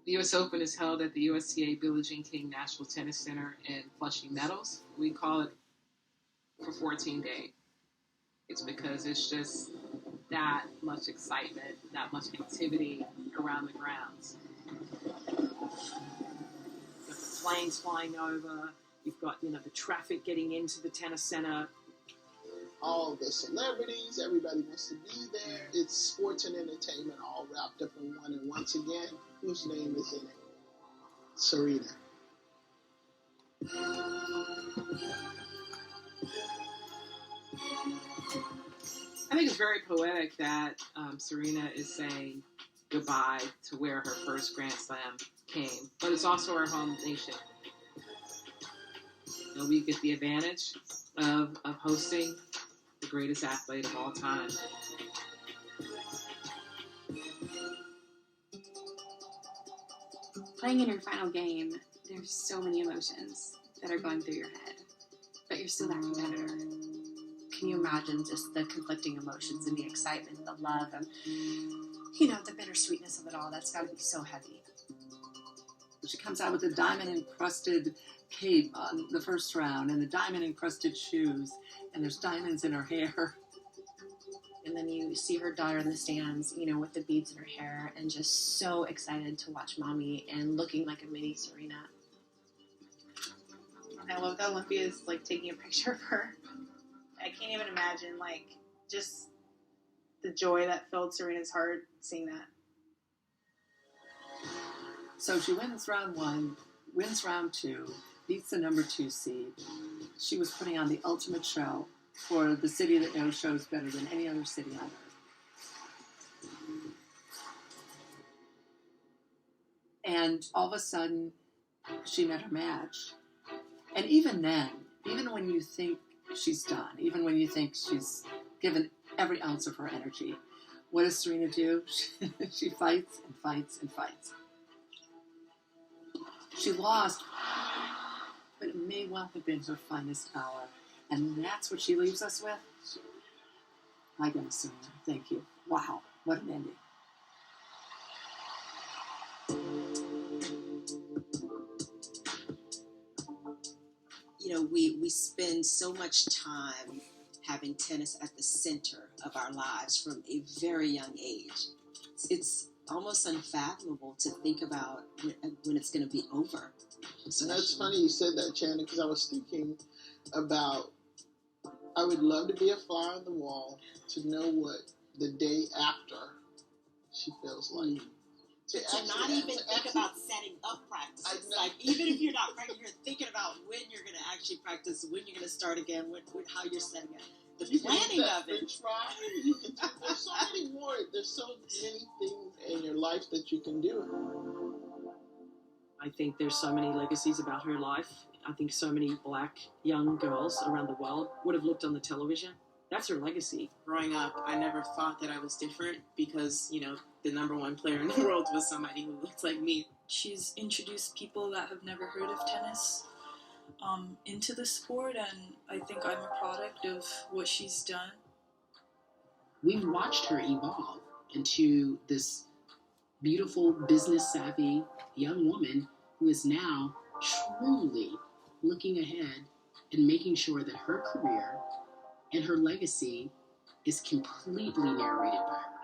The U.S. Open is held at the USTA Billie Jean King National Tennis Center in Flushing Meadows. We call it for 14 days. It's because it's just that much excitement, that much activity around the grounds. You've got the planes flying over. You've got, the traffic getting into the tennis center. All the celebrities, everybody wants to be there. It's sports and entertainment all wrapped up in one. And once again, whose name is in it? Serena. I think it's very poetic that Serena is saying goodbye to where her first Grand Slam came. But it's also our home nation. We get the advantage of hosting the greatest athlete of all time. Playing in your final game, there's so many emotions that are going through your head, but you're still that competitor. Can you imagine just the conflicting emotions and the excitement, the love, and, the bittersweetness of it all? That's got to be so heavy. She comes out with a diamond-encrusted cape on the first round and the diamond-encrusted shoes, and there's diamonds in her hair. And then you see her daughter in the stands, with the beads in her hair, and just so excited to watch Mommy and looking like a mini Serena. I love that Olympia's, taking a picture of her. I can't even imagine, just the joy that filled Serena's heart seeing that. So she wins round 1, wins round 2, beats the number 2 seed. She was putting on the ultimate show for the city that knows shows better than any other city on earth. And all of a sudden, she met her match. And even then, even when you think she's done, even when you think she's given every ounce of her energy, what does Serena do? She fights and fights and fights. She lost, but it may well have been her finest hour. And that's what she leaves us with? My goodness, Serena, thank you. Wow, what an ending. We spend so much time having tennis at the center of our lives from a very young age. It's almost unfathomable to think about when it's going to be over. And that's funny you said that, Shannon, because I was thinking about, I would love to be a fly on the wall to know what the day after she feels like. To not even think about setting up practices. Even if you're not practicing, you're thinking about when you're going to actually practice, when you're going to start again, how you're setting it. The planning of it. There's so many more. There's so many things in your life that you can do. I think there's so many legacies about her life. I think so many black young girls around the world would have looked on the television. That's her legacy. Growing up, I never thought that I was different because, the number one player in the world was somebody who looks like me. She's introduced people that have never heard of tennis into the sport, and I think I'm a product of what she's done. We've watched her evolve into this beautiful, business-savvy young woman who is now truly looking ahead and making sure that her career and her legacy is completely narrated by her.